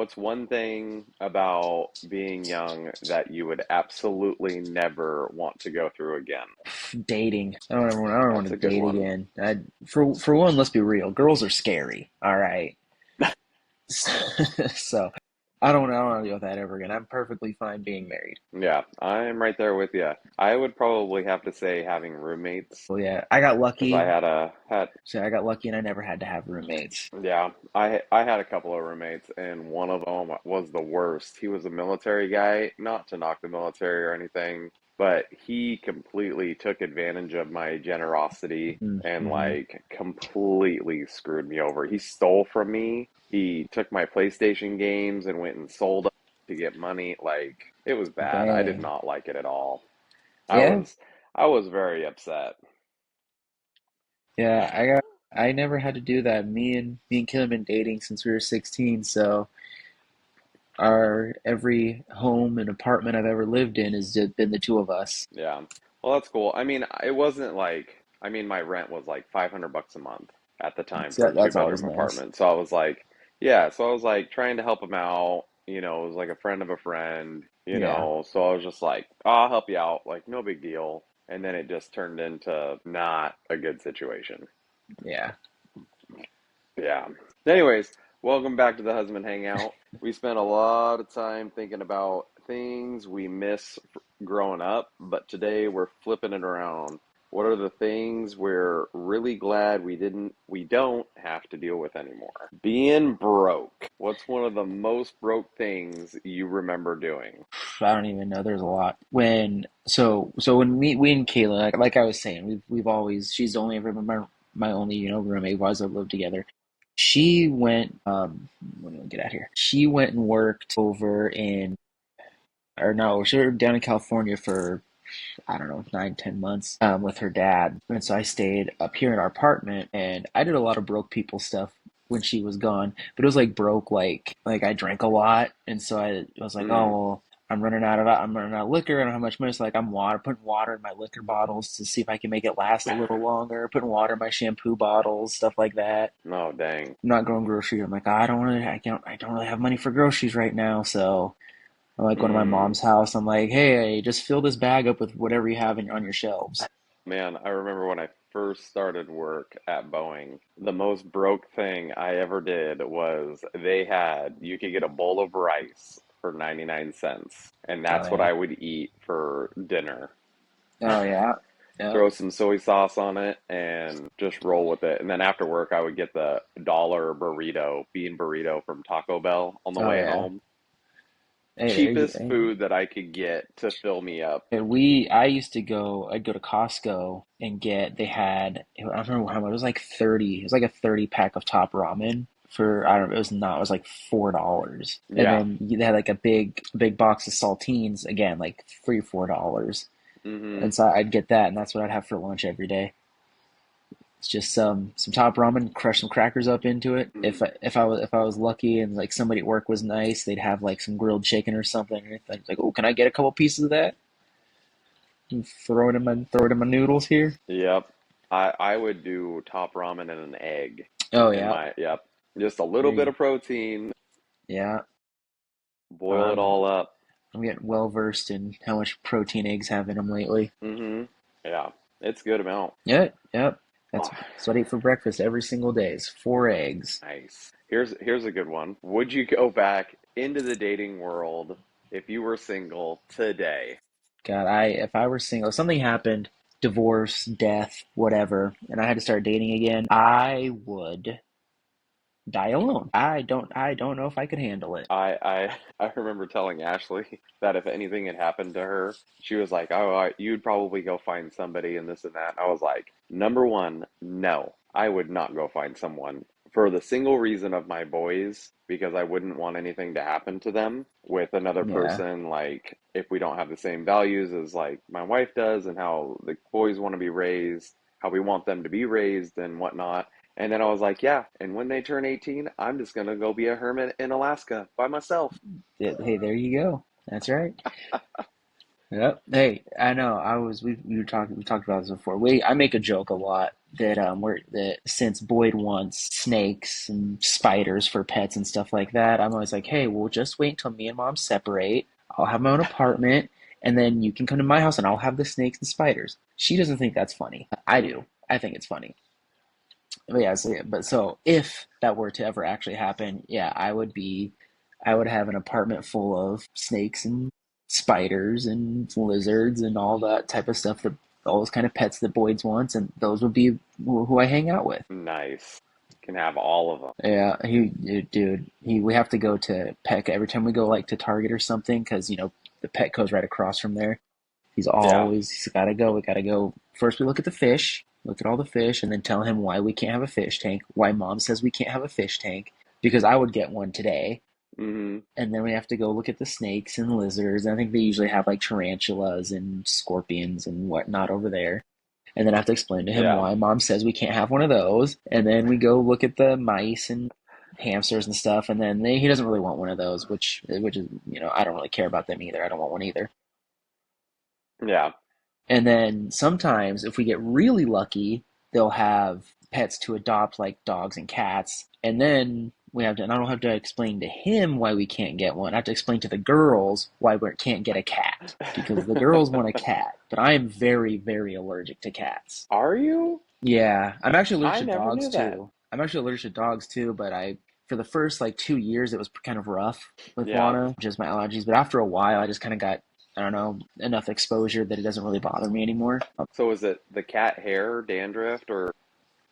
What's one thing about being young that you would absolutely never want to go through again? Dating. I don't want That's to a good date one. again. For one, let's be real. Girls are scary. All right. So I don't want to deal with that ever again. I'm perfectly fine being married. Yeah, I'm right there with you. I would probably have to say having roommates Well, yeah, I got because I lucky. had So I got lucky and I never had to have roommates. yeah, I had a couple of roommates and one of them was the worst. He was a military guy, not to knock the military or anything, but he completely took advantage of my generosity and Mm-hmm. like completely screwed me over. He stole from me. He took my PlayStation games and went and sold them to get money. Like it was bad. I did Dang. not like it at all. I Yeah, was I was very upset. yeah. I never had to do that. Me and Kim have been dating since we were 16. So our every home and apartment I've ever lived in has just been the two of us. Yeah. Well, that's cool. I mean, it wasn't like, I mean, my rent was like 500 bucks a month at the time So for a two that's always bedroom nice. apartment. So I was like, yeah, so I was like trying to help him out. It was like a friend of a friend, Yeah, so I was just like, "Oh, I'll help you out, like no big deal." And then it just turned into not a good situation. yeah. Yeah. Anyways, welcome back to the Husband Hangout. We spent a lot of time thinking about things we miss growing up, but today we're flipping it around. What are the things we're really glad we don't have to deal with anymore? Being broke. What's one of the most broke things you remember doing? I don't even know. There's a lot. So when we and Kayla, like I was saying, we've always she's the only ever been my only roommate. We've always lived together. She went let me get out here. She went and worked over in or no, she was down in California for I don't know 9, 10 months with her dad, and so I stayed up here in our apartment, and I did a lot of broke people stuff when she was gone, but it was like broke like I drank a lot, and so I was like, oh Mm, well. I'm running out of liquor. I don't have much money. So like putting water in my liquor bottles to see if I can make it last a little longer. Putting water in my shampoo bottles, stuff like that. no, dang. I'm not going grocery. I'm like, I don't really have money for groceries right now. So I'm like going to my Mm. mom's house. I'm like, hey, just fill this bag up with whatever you have on your shelves. Man, I remember when I first started work at Boeing, the most broke thing I ever did was you could get a bowl of rice for 99 cents, and Oh that's what yeah. I would eat for dinner. Oh yeah. Yep. Throw some soy sauce on it and just roll with it. And then after work, I would get the dollar burrito, bean burrito from Taco Bell on the Oh way yeah. home. Hey, there you Cheapest go. food that I could get to fill me up. I'd go to Costco and they had, I don't remember how much, it was like 30, it was like a 30 pack of top ramen for, I don't know, it was like $4. And Yeah. then they had like a big box of saltines, again, like $3, $4. Mm-hmm. And so I'd get that, and that's what I'd have for lunch every day. It's just some top ramen, crush some crackers up into it. If I was lucky and like somebody at work was nice, they'd have like some grilled chicken or something. And it's like, oh, can I get a couple pieces of that? And throw it in my noodles here. Yep. I would do top ramen and an egg Oh in yeah, my, yep. Just a little there bit you of protein, yeah. boil it I'm all up. I'm getting well versed in how much protein eggs have in them lately. Hmm. Yeah, it's a good amount. Yep, yep. Oh, That's what I eat for breakfast every single day is 4 eggs. nice. Here's a good one. Would you go back into the dating world if you were single today? God, if I were single, if something happened, divorce, death, whatever, and I had to start dating again, I would die alone. I don't know if I could handle it. I remember telling Ashley that if anything had happened to her, she was like, "Oh, you'd probably go find somebody and this and that." I was like, "Number one, no, I would not go find someone for the single reason of my boys because I wouldn't want anything to happen to them with another Yeah. person. Like if we don't have the same values as like my wife does and how the boys want to be raised, how we want them to be raised and whatnot." And then I was like, yeah. And when they turn 18, I'm just going to go be a hermit in Alaska by myself. Hey, there you go. That's right. Yep. Hey, I know. We talked about this before. I make a joke a lot that since Boyd wants snakes and spiders for pets and stuff like that, I'm always like, hey, we'll just wait until me and mom separate. I'll have my own apartment, and then you can come to my house and I'll have the snakes and spiders. She doesn't think that's funny. I Mm, do. I think it's funny. But yeah, so if that were to ever actually happen, yeah, I would have an apartment full of snakes and spiders and lizards and all that type of stuff, that all those kind of pets that Boyd's wants, and those would be who I hang out with. nice. Can have all of them. Yeah, dude, we have to go to Petco every time we go like to Target or something, because the Petco's right across from there. Yeah. He's gotta go. We gotta go. First, we look at the fish, look at all the fish, and then tell him why we can't have a fish tank, why mom says we can't have a fish tank, because I would get one today. Hmm. And then we have to go look at the snakes and lizards. I think they usually have like tarantulas and scorpions and whatnot over there. And then I have to explain to him Yeah. why mom says we can't have one of those. And then we go look at the mice and hamsters and stuff. And then he doesn't really want one of those, which is, I don't really care about them either. I don't want one either. Yeah. And then sometimes, if we get really lucky, they'll have pets to adopt, like dogs and cats. And then and I don't have to explain to him why we can't get one. I have to explain to the girls why we can't get a cat, because the girls want a cat. But I am very, very allergic to cats. Are you? Yeah, I'm actually I allergic to never dogs knew that. too. I'm actually allergic to dogs too, but for the first like 2 years, it was kind of rough with Yeah. Lana, just my allergies. But after a while, I just kind of got, I don't know, enough exposure that it doesn't really bother me anymore. So is it the cat hair, dandruff, or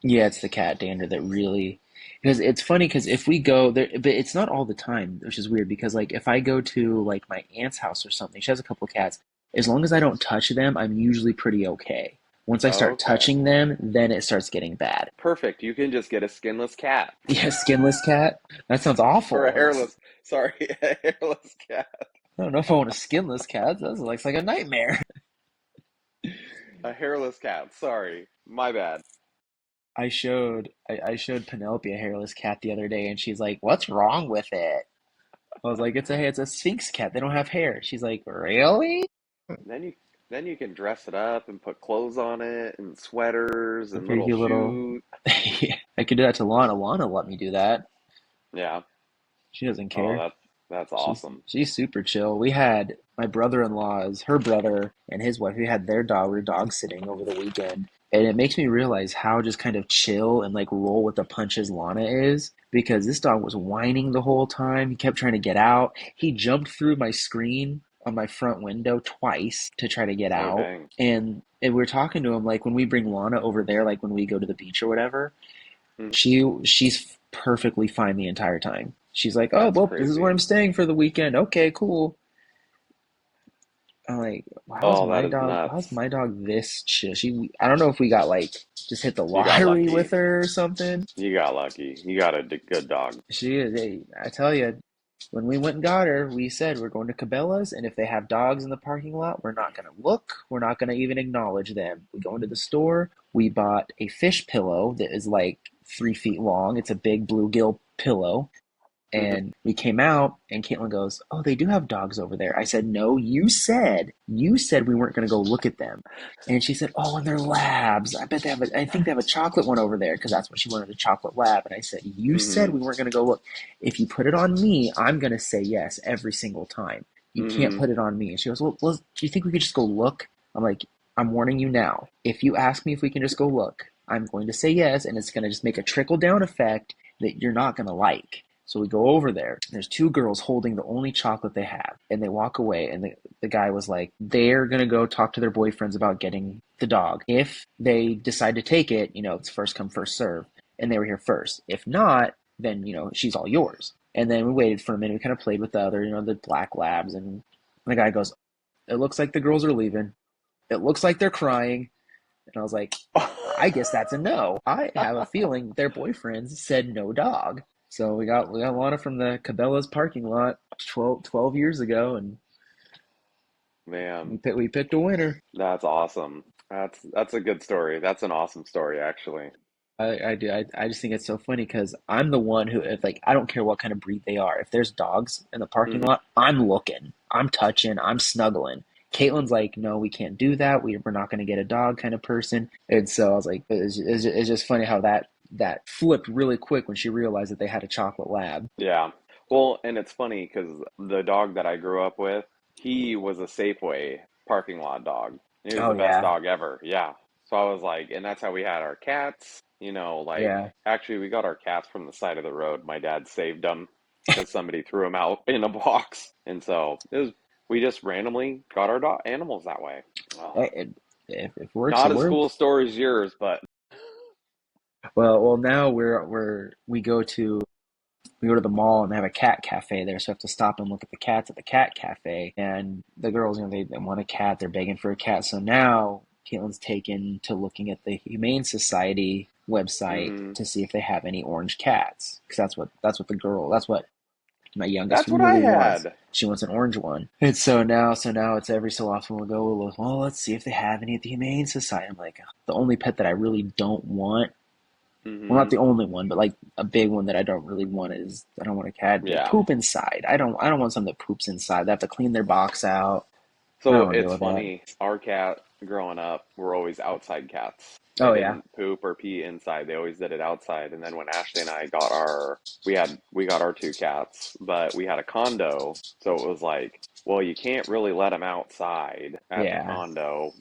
Yeah, it's the cat dander that really, because it's funny because if we go there, but it's not all the time, which is weird because like if I go to like my aunt's house or something, she has a couple of cats. As long as I don't touch them, I'm usually pretty okay. Once I start okay. touching them, then it starts getting bad. Perfect. You can just get a skinless cat Yeah, skinless cat. That sounds or a awful. hairless. Sorry, a hairless cat. I don't know if I want a skinless cat. That's like a nightmare. A hairless cat. Sorry, my bad. I showed Penelope a hairless cat the other day, and she's like, "What's wrong with it?" I was like, it's a Sphinx cat. They don't have hair." She's like, "Really?" Then you then you can dress it up and put clothes on it and sweaters A and pretty little cute little. shoes. Yeah, I could do that to Lana. Lana let me do that. Yeah. She doesn't Oh, care. that's She's awesome. she's super chill. We had my brother-in-law's, her brother and his wife. We had their dog. We were dog sitting over the weekend, and it makes me realize how just kind of chill and like roll with the punches Lana is. Because this dog was whining the whole time. He kept trying to get out. He jumped through my screen on my front window twice to try to get Oh out. dang. And we're talking to him like when we bring Lana over there, like when we go to the beach or whatever. Mhm. She's perfectly fine the entire time. She's like, "Oh, That's well, this is where crazy. I'm staying for the weekend. Okay, cool." I'm like, Oh, that is How's nuts. my dog this chill? I don't know if we got like just hit the You got lottery with lucky. her or something. You got lucky. You got a good dog. She is. Hey, I tell you, when we went and got her, we said we're going to Cabela's, and if they have dogs in the parking lot, we're not going to look. We're not going to even acknowledge them. We go into the store. We bought a fish pillow that is like 3 feet long. It's a big bluegill pillow. And we came out, and Caitlin goes, "Oh, they do have dogs over there." I said, "No, you said we weren't going to go look at them." And she said, "Oh, and they're labs. I think they have a chocolate one over there," because that's what she wanted, a chocolate lab. And I said, "You said Mm-hmm. we weren't going to go look. If you put it on me, I'm going to say yes every single time. You can't Mm-hmm. put it on me." And she goes, "Well, do you think we could just go look?" I'm like, "I'm warning you now. If you ask me if we can just go look, I'm going to say yes, and it's going to just make a trickle down effect that you're not going to like." So we go over there. There's two girls holding the only chocolate they have, and they walk away. And the guy was like, they're gonna go talk to their boyfriends about getting the dog. If they decide to take it, it's first come first serve, and they were here first. If not, then she's all yours. And then we waited for a minute. We kind of played with the other, the black labs, and the guy goes, "It looks like the girls are leaving. It looks like they're crying." And I was like, "I guess that's a no. I have a feeling their boyfriends said no dog." So we got Lana from the Cabela's parking lot 12 years ago, and Man, we picked a winner. that's awesome. That's a good story. That's an awesome story, actually. I do. I just think it's so funny because I'm the one who, if like, I don't care what kind of breed they are. If there's dogs in the parking Hmm. lot, I'm looking, I'm touching, I'm snuggling. Caitlin's like, no, we can't do that. We're not going to get a dog kind of person. And so I was like, it's just funny how that flipped really quick when she realized that they had a chocolate lab. Yeah. Well, and it's funny because the dog that I grew up with, he was a Safeway parking lot dog. He was Oh the best yeah, dog ever. Yeah. So I was like, and that's how we had our cats. Like yeah. actually, we got our cats from the side of the road. My dad saved them because somebody threw them out in a box, and so we just randomly got our animals that way. Well, If it works, not it as cool a works. story as yours, but Well, now we go to the mall and they have a cat cafe there, so I have to stop and look at the cats at the cat cafe. And the girls, they want a cat, they're begging for a cat. So now Caitlin's taken to looking at the Humane Society website hmm to see if they have any orange cats, because that's what my youngest that's what I really wants. had. She wants an orange one. And so now it's every so often well, let's see if they have any at the Humane Society. I'm like, the only pet that I really don't want, well, not hmm the only one, but like a big one that I don't really want is I don't want a cat to Yeah. poop inside. I don't want something that poops inside. They have to clean their box out. I don't So want to deal it's with that. funny, our cat growing up were always outside cats. They Oh yeah, didn't poop or pee inside. They always did it outside. And then when Ashley and I got we got our two cats, but we had a condo, so it was like, well, you can't really let them outside at the yeah, condo,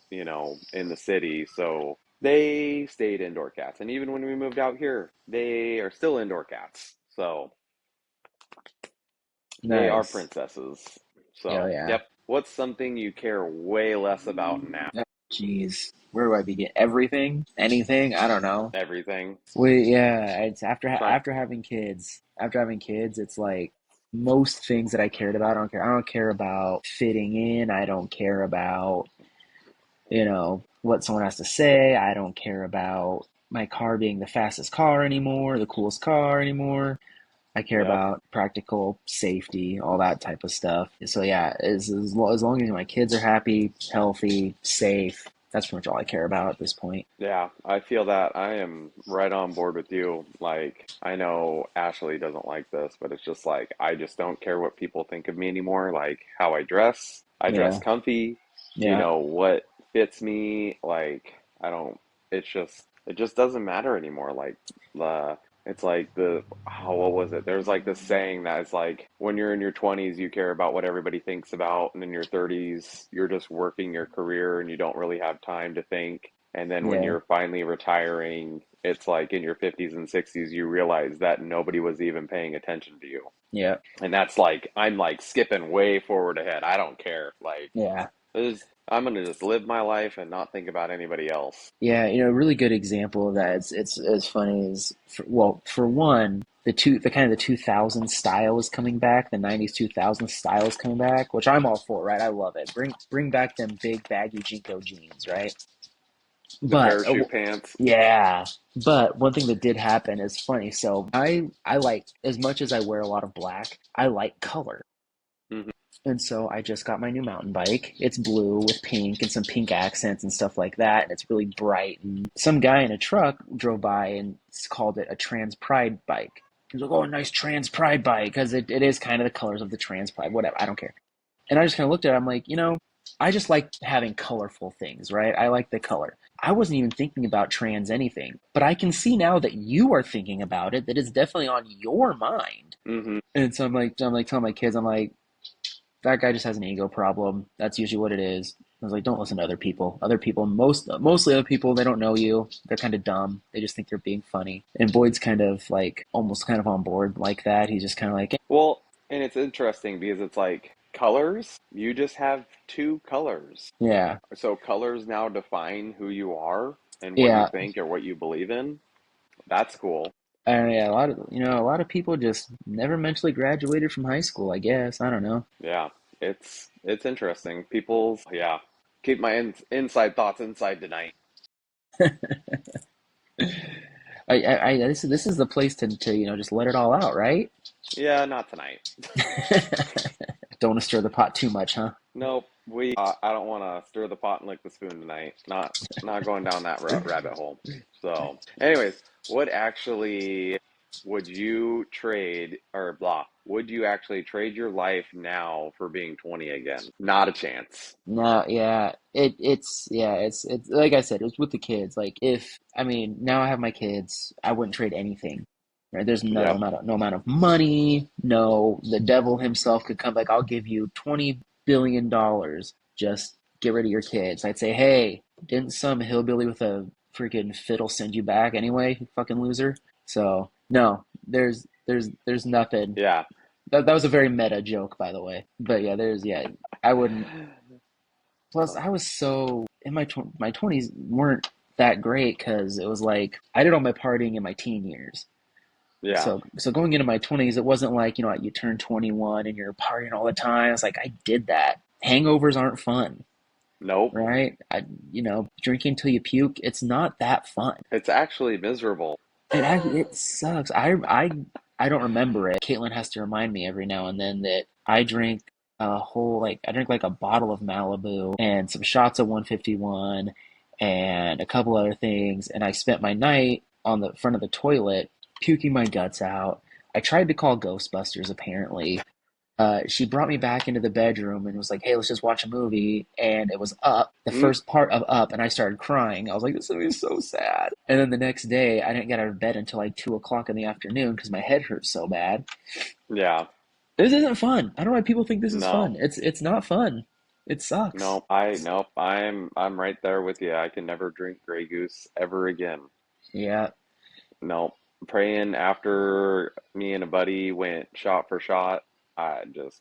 in the city. So they stayed indoor cats. And even when we moved out here, they are still indoor cats. So they are nice. princesses. Oh So, yeah. yep. What's something you care way less about now? Oh, jeez, where do I begin? Everything, anything? I don't know. Everything. Yeah, it's Try. after having kids, it's like most things that I cared about. I don't care about fitting in. I don't care about what someone has to say. I don't care about my car being the fastest car anymore, the coolest car anymore. I care Yep. about practical safety, all that type of stuff. So yeah, as long as my kids are happy, healthy, safe, that's pretty much all I care about at this point. Yeah, I feel that I am right on board with you. Like, I know Ashley doesn't like this, but it's just like I just don't care what people think of me anymore. Like how I dress. I dress Yeah, comfy. yeah, What fits me. Like, I don't it just doesn't matter anymore. Like the it's like what was it? There's like this saying that it's like when you're in your 20s you care about what everybody thinks about, and in your 30s you're just working your career and you don't really have time to think. And then when yeah, you're finally retiring, it's like in your 50s and 60s, you realize that nobody was even paying attention to you. yeah, And that's like, I'm like skipping way forward ahead. I don't care. Like, yeah. I'm going to just live my life and not think about anybody else. Yeah, a really good example of that. It's as funny as for one, the kind of the 2000 style is coming back. The 90s 2000 style is coming back, which I'm all for. Right, I love it. Bring back them big baggy Jinko jeans. Right, The but parachute pants. yeah. But one thing that did happen is funny. So I like, as much as I wear a lot of black, I like color. hmm And so I just got my new mountain bike. It's blue with pink and some pink accents and stuff like that. And it's really bright. And some guy in a truck drove by and called it a Trans Pride bike. He's like, oh, nice Trans Pride bike. Because it is kind of the colors of the Trans Pride. Whatever. I don't care. And I just kind of looked at it. I'm like, I just like having colorful things, right? I like the color. I wasn't even thinking about trans anything. But I can see now that you are thinking about it, that it's definitely on your mind. hmm And so I'm like telling my kids, I'm like, that guy just has an ego problem. That's usually what it is. I was like, don't listen to other people. Other people, mostly other people, they don't know you. They're kind of dumb. They just think they're being funny. And Boyd's kind of like almost kind of on board like that. He's just kind of like, Well, and it's interesting because it's like colors, you just have two colors. yeah, So colors now define who you are and what you yeah, think or what you believe in. That's cool. and yeah. A lot of people just never mentally graduated from high school. I guess I don't know. Yeah, it's interesting. People's yeah. Keep my inside thoughts inside tonight. This is the place to just let it all out, right? Yeah, not tonight. Don't want to stir the pot too much, huh? Nope. I don't want to stir the pot and lick the spoon tonight. Not going down that rabbit hole. So, anyways, what actually? would you trade or blah? Would you actually trade your life now for being 20 again? Not a chance. No, yeah, it's like I said, it's with the kids. Like if I mean, now I have my kids, I wouldn't trade anything. Right? There's Yep. no amount of money. No, the devil himself could come like, I'll give you $20 billion. Just get rid of your kids. I'd say, hey, didn't some hillbilly with a freaking fiddle send you back anyway, you fucking loser? So no, there's nothing. Yeah. That was a very meta joke, by the way. But yeah, I wouldn't. Plus, I was so in my 20s weren't that great because it was like I did all my partying in my teen years. Yeah. So going into my 20s, it wasn't like, you turn 21 and you're partying all the time. It's like I did that. Hangovers aren't fun, Nope. right? Drinking till you puke, it's not that fun. It's actually miserable. It sucks. I don't remember it. Caitlin has to remind me every now and then that I drink like a bottle of Malibu and some shots of 151 and a couple other things, and I spent my night on the front of the toilet puking my guts out. I tried to call Ghostbusters apparently. She brought me back into the bedroom and was like, "Hey, let's just watch a movie." And it was Up, the Mm, first part of Up, and I started crying. I was like, "This movie is so sad." And then the next day, I didn't get out of bed until like 2 o'clock in the afternoon because my head hurt so bad. yeah. This isn't fun. I don't know why people think this is No. fun. It's not fun. It sucks. Nope. Nope. I'm right there with you. I can never drink Grey Goose ever again. Yeah, Nope. Praying after me and a buddy went shot for shot. I just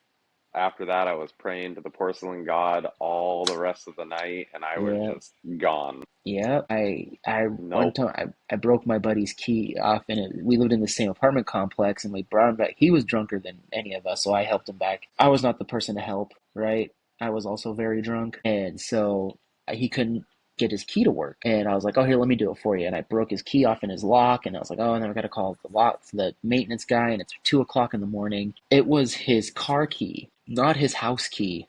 after that I was praying to the porcelain god all the rest of the night and I was yeah. just gone. Yeah, I one Nope. time I broke my buddy's key off, and we lived in the same apartment complex, and we brought him back. He was drunker than any of us, so I helped him back. I was not the person to help, right? I was also very drunk, and so he couldn't get his key to work. And I was like, "Oh, here, let me do it for you." And I broke his key off in his lock, and I was like, "Oh," and then I got to call the maintenance guy, and it's 2 o'clock in the morning. It was his car key, not his house key,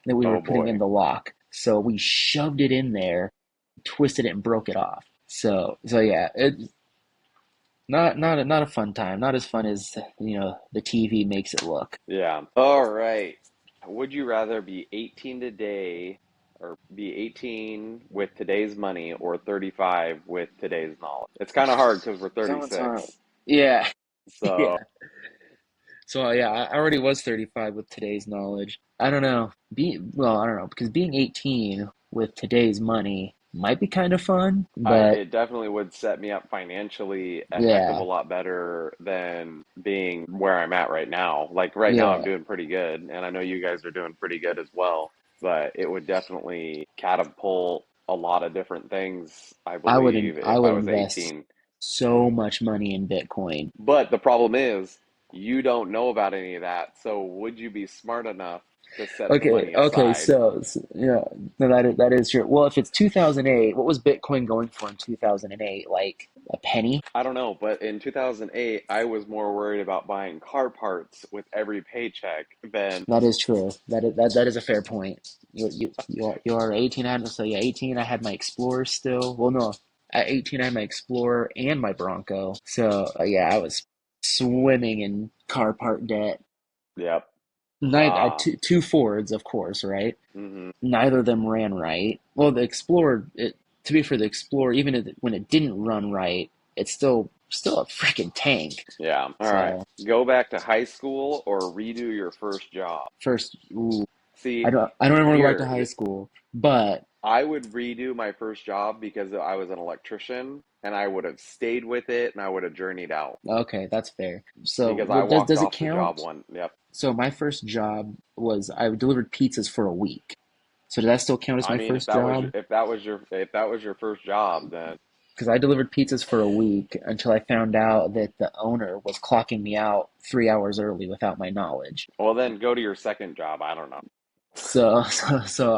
that we were Oh putting in boy. the lock. So we shoved it in there, twisted it and broke it off. So yeah, it's not a fun time. Not as fun as the TV makes it look. Yeah. All right. Would you rather be 18 today or be 18 with today's money or 35 with today's knowledge? It's kind of hard because we're That one's hard. 36. Yeah, So, yeah. So yeah, I already was 35 with today's knowledge. I don't know. I don't know because being 18 with today's money might be kind of fun, but it definitely would set me up financially a heck of a yeah, lot better than being where I'm at right now. Like right now, I'm yeah. doing pretty good, and I know you guys are doing pretty good as well. But it would definitely catapult a lot of different things, I believe, I if would I was invest 18. so much money in Bitcoin. But the problem is, you don't know about any of that. So would you be smart enough to set the money Okay, aside? so yeah, no, that is true. Well, if it's 2008, what was Bitcoin going for in 2008? Like a penny? I don't know, but in 2008, I was more worried about buying car parts with every paycheck than, That is true. That is a fair point. You are 18. So yeah, 18. I had my Explorer still. Well, no, at 18 I had my Explorer and my Bronco. So yeah, I was swimming in car part debt. yep. Two Fords, of course, right? Hmm. Neither of them ran right. Well, the Explorer, to be fair, the Explorer, even when it didn't run right, it's still a freaking tank. Yeah. All right. So Go back to high school or redo your first job. first, ooh, See, I don't ever want to go back to here, high school, but I would redo my first job because I was an electrician and I would have stayed with it and I would have journeyed out okay, that's fair. So because I walked does it off the job count? one. Yep. So my first job was I delivered pizzas for a week. So does that still count as I my mean, first job? if that was your first job, then Because I delivered pizzas for a week until I found out that the owner was clocking me out 3 hours early without my knowledge. well, then go to your second job. I don't know. So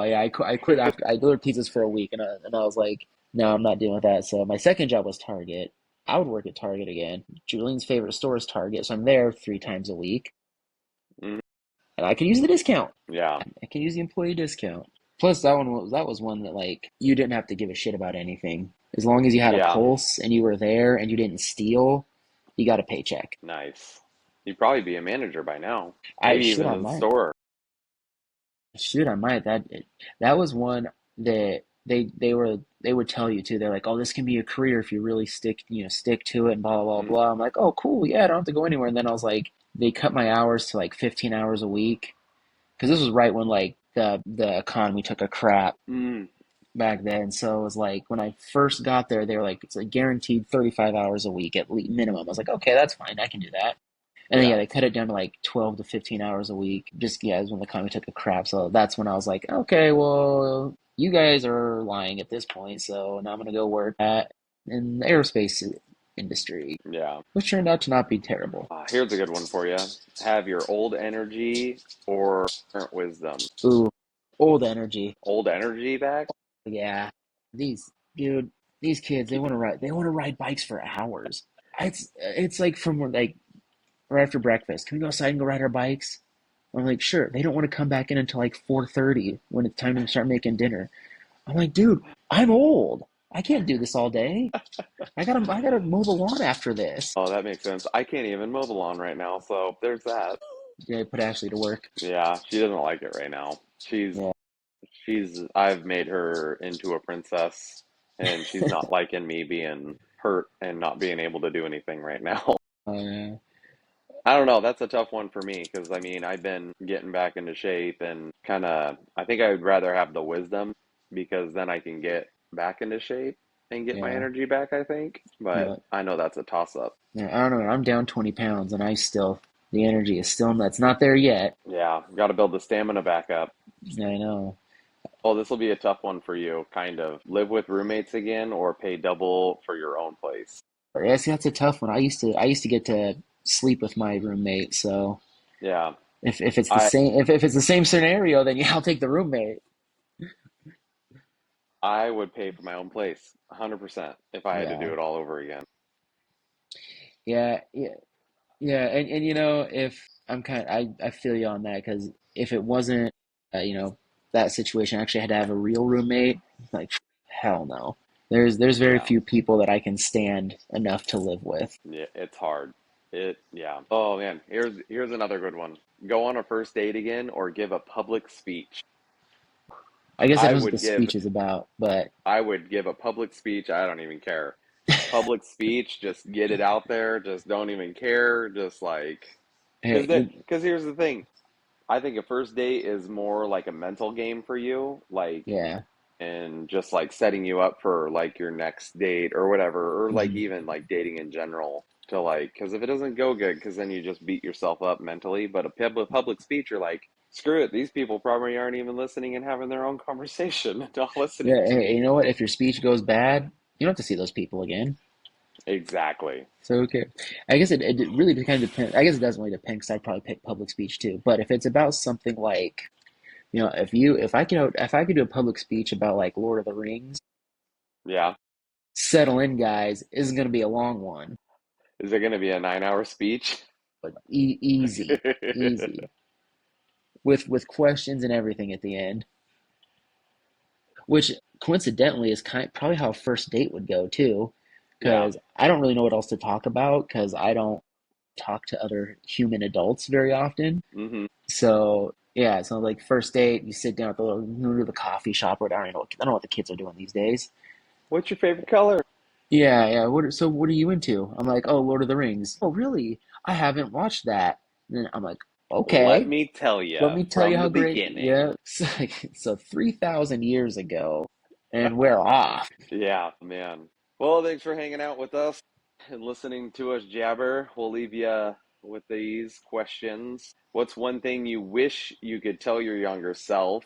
yeah, I quit after I delivered pizzas for a week, and I was like, no, I'm not dealing with that. So my second job was Target. I would work at Target again. Julian's favorite store is Target, so I'm there 3 times a week, Mhm. and I can use the discount. Yeah. I can use the employee discount. Plus, that was one that like you didn't have to give a shit about anything as long as you had a Yeah. pulse and you were there and you didn't steal. you got a paycheck. Nice. You'd probably be a manager by now. I Maybe shoot even on in the my store. shoot on my that was one that they would tell you too. They're like, oh, this can be a career if you really stick to it and blah blah Mm, blah. I'm like, oh, cool, yeah, I don't have to go anywhere. And then I was like, they cut my hours to like 15 hours a week because this was right when like the economy took a crap mm, back then. So it was like when I first got there, they were like, it's like guaranteed 35 hours a week at least minimum. I was like, okay, that's fine, I can do that. And then yeah, yeah. they cut it down to like 12 to 15 hours a week. Just yeah, it was when the economy took a crap. So that's when I was like, okay, well, you guys are lying at this point. So now I'm gonna go work at in the aerospace industry, Yeah. which turned out to not be terrible. Here's a good one for you. Have your old energy or current wisdom. Ooh, old energy. Old energy back? Yeah, these dude, these kids, they want to ride bikes for hours. It's like from like right after breakfast. Can we go outside and go ride our bikes? I'm like, sure. They don't want to come back in until like 4:30 when it's time to start making dinner. I'm like, dude, I'm old. I can't do this all day. I gotta mow the lawn after this. Oh, that makes sense. I can't even mow the lawn right now, so there's that. Yeah, put Ashley to work. Yeah, she doesn't like it right now. Yeah. I've made her into a princess, and she's not liking me being hurt and not being able to do anything right now. Uh, I don't know. That's a tough one for me because I mean, I've been getting back into shape and kind of, I think I would rather have the wisdom because then I can get back into shape and get my yeah. energy back, I think. But Yeah. I know that's a toss up. Yeah. I don't know. I'm down 20 pounds and the energy is still, that's not there yet. Yeah, got to build the stamina back up. I know. Oh, this will be a tough one for you, kind of. Live with roommates again or pay double for your own place. Yeah, see, that's a tough one. I used to get to sleep with my roommate. So Yeah, if it's the I same, if it's the same scenario, then yeah, I'll take the roommate. I would pay for my own place, 100%, if I had to do Yeah. it all over again. Yeah. Yeah. Yeah, and you know, if I'm I feel you on that because if it wasn't, you know, that situation, I actually had to have a real roommate. Like, hell no. There's very Yeah, few people that I can stand enough to live with. yeah, it's hard. Yeah. Oh man, here's another good one. Go on a first date again or give a public speech. I guess it I depends what the would give speech is about, but I would give a public speech. I don't even care. Public speech, just get it out there. Just don't even care. Just like, hey, because here's the thing. I think a first date is more like a mental game for you, like, yeah, and just like setting you up for like your next date or whatever, or like mhm. even like dating in general to like, because if it doesn't go good, because then you just beat yourself up mentally. But a public speech, you're like, screw it, these people probably aren't even listening and having their own conversation, not listening Yeah. to Hey, you me. know what? If your speech goes bad, you don't have to see those people again. Exactly. So okay, I guess it really kind of depends. I guess it doesn't really depend because I'd probably pick public speech too. But if it's about something like you know, if I could do a public speech about like Lord of the Rings, Yeah. settle in, guys, isn't going to be a long one, Is it going to be a 9 hour speech? but easy with questions and everything at the end, which coincidentally is probably how a first date would go too, Yeah. because I don't really know what else to talk about because I don't talk to other human adults very often. Hmm. So yeah, so like first date, you sit down at the coffee shop or I don't even know I don't know what the kids are doing these days. What's your favorite color? Yeah, yeah. So what are you into? I'm like, oh, Lord of the Rings. Oh, really? I haven't watched that. And then I'm like, Let okay, me tell let you me tell you from how the great. beginning. Yeah. So 3,000 years ago, and we're off. Yeah, man. Well, thanks for hanging out with us and listening to us jabber. We'll leave you with these questions. What's one thing you wish you could tell your younger self?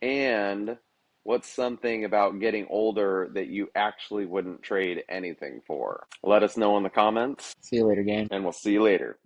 And what's something about getting older that you actually wouldn't trade anything for? Let us know in the comments, See you later, gang. and we'll see you later.